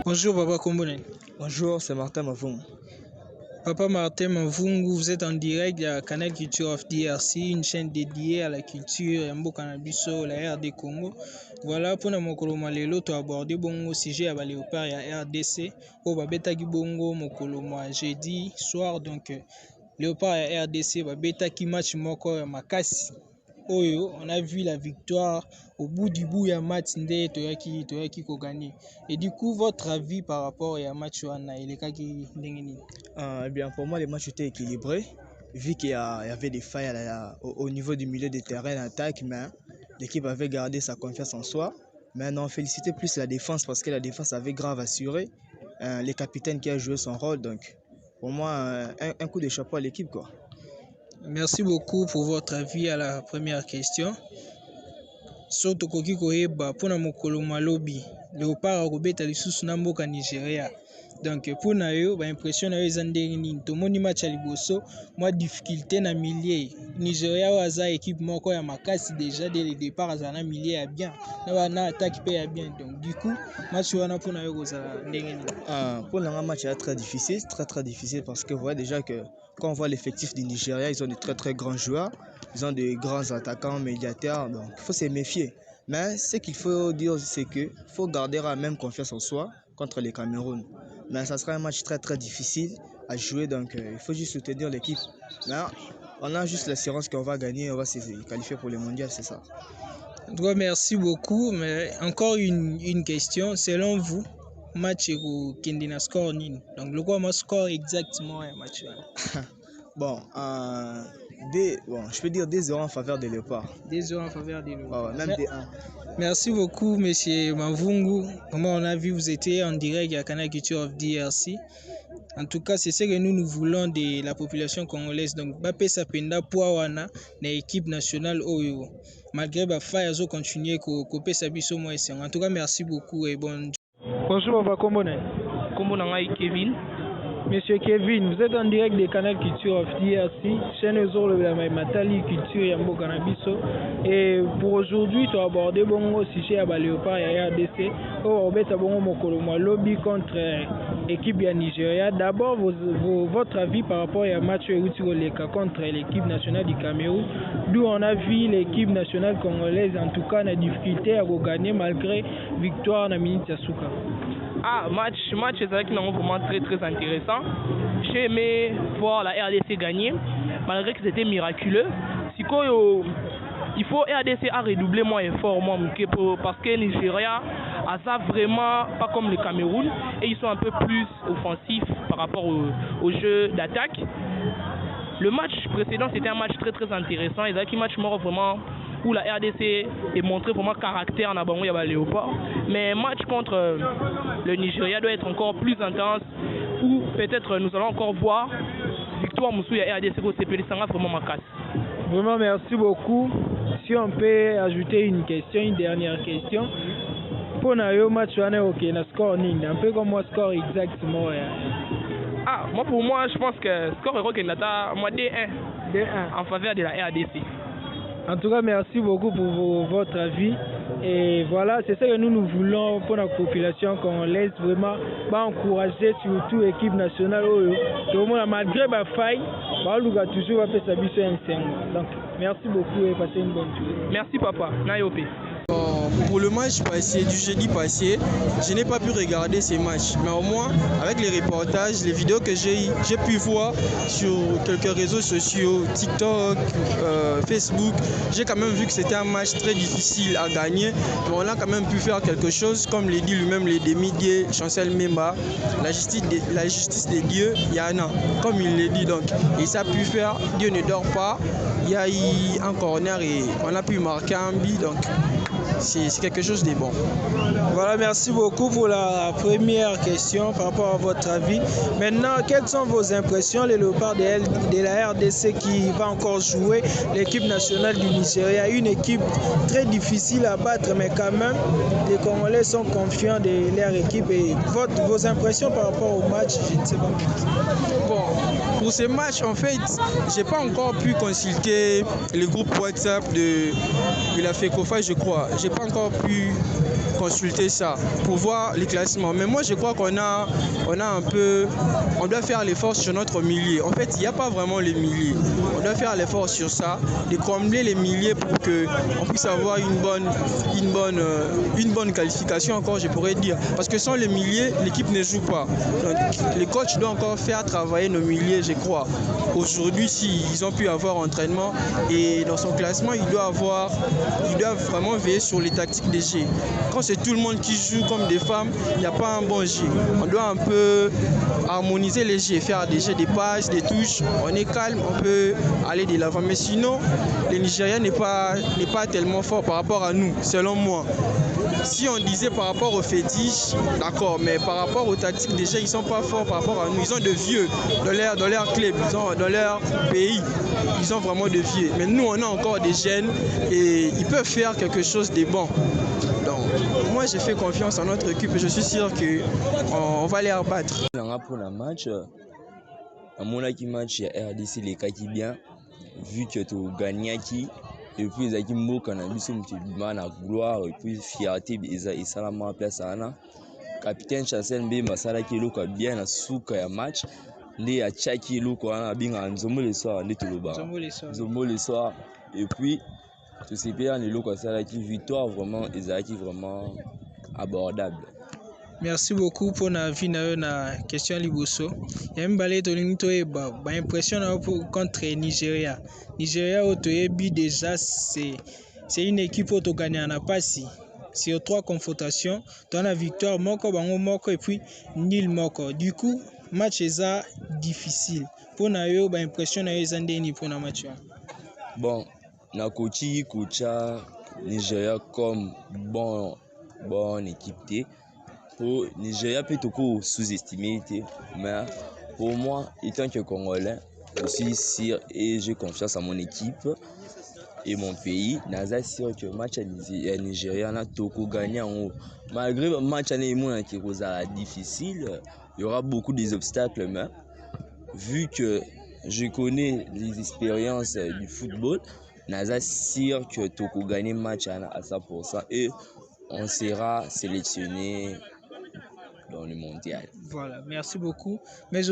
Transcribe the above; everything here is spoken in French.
Bonjour Papa Kombonen. Bonjour, c'est Martin Mavung. Papa Martin Mavungu, vous êtes en direct de Canal Culture of DRC, une chaîne dédiée à la culture et Mbo Cannabiso, la RD Congo. Voilà, pour nous Malelo, tu as abordé bon sujet à Léopard et à RDC. Au Babeta Gibongo, Mokolomo, jeudi soir, donc Léopard et RDC, Babeta qui match Moko Makasi. Oyo, on a vu la victoire au bout du bout, il y a match Toyaki ko gagné. Et du coup, votre avis par rapport à match Wana et les cas qui Eh bien, pour moi, les matchs étaient équilibrés, vu qu'il y avait des failles au niveau du milieu de terrain d'attaque, mais l'équipe avait gardé sa confiance en soi. Maintenant, on félicitait plus la défense parce que la défense avait grave assuré. Les capitaines qui a joué son rôle, donc pour moi, un coup de chapeau à l'équipe, quoi. Merci beaucoup pour votre avis à la première question. Soto koki koyeba pona mokolo malobi Léopard akobeta lisusu na mboka Nigeria. Donc pour na yo ba impression na yo eza ndenge nini tomoni match ya liboso mwa difficulté na milieu Nigeria waza équipe moko ya makasi déjà dès le départ aza na milieu ya bien na attaque pe ya bien, donc du coup match wana pour na yo kozala ndenge nini? Pour le match est très difficile parce que vous voyez déjà que quand on voit l'effectif du Nigeria, ils ont de très grands joueurs, ils ont de grands attaquants, médiateurs, donc il faut se méfier. Mais ce qu'il faut dire, c'est qu'il faut garder la même confiance en soi contre les Cameroun. Mais ça sera un match très difficile à jouer, donc il faut juste soutenir l'équipe. Mais on a juste l'assurance qu'on va gagner, on va se qualifier pour le mondial, c'est ça. En tout cas, merci beaucoup, mais encore une question, selon vous, match au Kendina score nini. Donc le quoi score exactement un match là. Bon, je peux dire 2-0 en faveur de Léopard. 2-0 en faveur de Léopard. Même 2-1. Merci beaucoup, monsieur Mavungu. Comment on a vu, vous étiez en direct à Canal Culture of DRC. En tout cas, c'est ce que nous voulons de la population congolaise. Donc, Bapé Sapenda Pouawana, l'équipe nationale Oyo. Malgré Bafa, ils ont continué à Sabiso Moïse. En tout cas, merci beaucoup et bon. Bonjour, Papa Kombone. Kombonangai Kevin. Monsieur Kevin, vous êtes en direct des Canal Culture of DRC, chaîne Zor de la Matali Culture Yambo Cannabiso. Et pour aujourd'hui, tu as abordé bon sujet à Léopard et à RDC. Au Robert Bongo Mokolomo lobby contre l'équipe du Nigeria. D'abord, votre avis par rapport à match contre l'équipe nationale du Cameroun, d'où on a vu l'équipe nationale congolaise en tout cas la difficulté à gagner malgré victoire na minute Yasuka. Match c'est vrai qu'il est vraiment très intéressant. J'ai aimé voir la RDC gagner, malgré que c'était miraculeux. Il faut RDC à redoubler moins effort parce que Nigeria a ça vraiment pas comme le Cameroun et ils sont un peu plus offensifs par rapport au jeu d'attaque. Le match précédent c'était un match très intéressant. Il y a un match mort vraiment où la RDC est montré vraiment caractère en abandon à Léopard. Mais match contre le Nigeria doit être encore plus intense où peut-être nous allons encore voir victoire Moussou et RDC au CPL Sanga vraiment macasse. Vraiment merci beaucoup. Si on peut ajouter une dernière question. Pour le match, on a un score un peu comme moi score exactement. Pour moi, je pense que score est 2-1 en faveur de la RDC. En tout cas, merci beaucoup pour votre avis. Et voilà, c'est ça que nous voulons pour la population congolaise, vraiment encourager surtout l'équipe nationale. Malgré la faille, on va toujours faire sa mission en. Donc, merci beaucoup et passez une bonne journée. Merci papa. Nayope. Pour le match passé, du jeudi passé, je n'ai pas pu regarder ces matchs. Mais au moins, avec les reportages, les vidéos que j'ai pu voir sur quelques réseaux sociaux, TikTok, Facebook, j'ai quand même vu que c'était un match très difficile à gagner. Mais on a quand même pu faire quelque chose, comme l'a dit lui-même les demi-dieux, Chancel Memba, la justice des dieux, Yana, comme il l'a dit. Donc, et ça a pu faire, Dieu ne dort pas. Il y a eu un corner et on a pu marquer un but. Donc, c'est quelque chose de bon. Voilà, merci beaucoup pour la première question par rapport à votre avis. Maintenant, quelles sont vos impressions, les Léopards de la RDC qui va encore jouer l'équipe nationale du Nigeria, une équipe très difficile à battre, mais quand même, les Congolais sont confiants de leur équipe. Et vos impressions par rapport au match, je ne sais pas. Bon, Pour ce match, en fait, j'ai pas encore pu consulter le groupe WhatsApp de la FECOFA, je crois. J'ai pas encore pu consulter ça pour voir les classements. Mais moi, je crois qu'on doit faire l'effort sur notre millier. En fait, il n'y a pas vraiment les milliers. On doit faire l'effort sur ça, de combler les milliers pour que on puisse avoir une bonne qualification encore, je pourrais dire. Parce que sans les milliers, l'équipe ne joue pas. Donc, les coachs doivent encore faire travailler nos milliers, je crois. Aujourd'hui, s'ils ont pu avoir entraînement et dans son classement, ils doivent vraiment veiller sur les tactiques des jeux. Quand c'est tout le monde qui joue comme des femmes, il n'y a pas un bon jeu. On doit un peu harmoniser les jeux, faire des jeux, des passes, des touches. On est calme, on peut aller de l'avant. Mais sinon, le Nigeria n'est pas tellement fort par rapport à nous, selon moi. Si on disait par rapport aux fétiches, d'accord, mais par rapport aux tactiques, déjà, ils ne sont pas forts par rapport à nous. Ils ont de vieux dans leur club, dans leur pays. Ils ont vraiment de vieux. Mais nous, on a encore des jeunes et ils peuvent faire quelque chose de bon. Donc, moi, j'ai fait confiance en notre équipe et je suis sûr qu'on va les rebattre. Pour le match, à mon avis, match RDC les kaki bien, vu que tu gagnes qui. Et puis, ils ont dit cannabis, la gloire, et puis fierté, et ça la ma place à Anna. Capitaine Chassel Mbemba, ça qui est bien à souka ya match. Né à Tchaki, loko, à bien Nzombo le soir, né tout le bas. Nzombo le soir. Et puis, tout ces pays, les locaux, ça qui victoire vraiment, ils ont vraiment abordable. Merci beaucoup pour la vie na question liboso. Yembale to linto eba ba impression contre Nigeria. Nigeria otoyebi déjà c'est une équipe auto gagnant na passi. Sur 3 confrontations, dans la victoire moko bango moko et puis nil moko. Du coup, match est difficile. Pour na yo ba impression na yo zandeni pour na match. Bon, na kocha Nigeria comme bonne équipe. Pour Nigeria peut être sous-estimé, mais pour moi, étant que Congolais, je suis sûr et j'ai confiance en mon équipe et mon pays. Je suis sûr que le match à Nigeria a tout gagné en haut. Malgré le match à Nigeria qui est difficile, il y aura beaucoup d'obstacles, mais vu que je connais les expériences du football, je suis sûr que tout gagner le match à 100% et on sera sélectionné dans le mondial. Voilà, merci beaucoup. Mais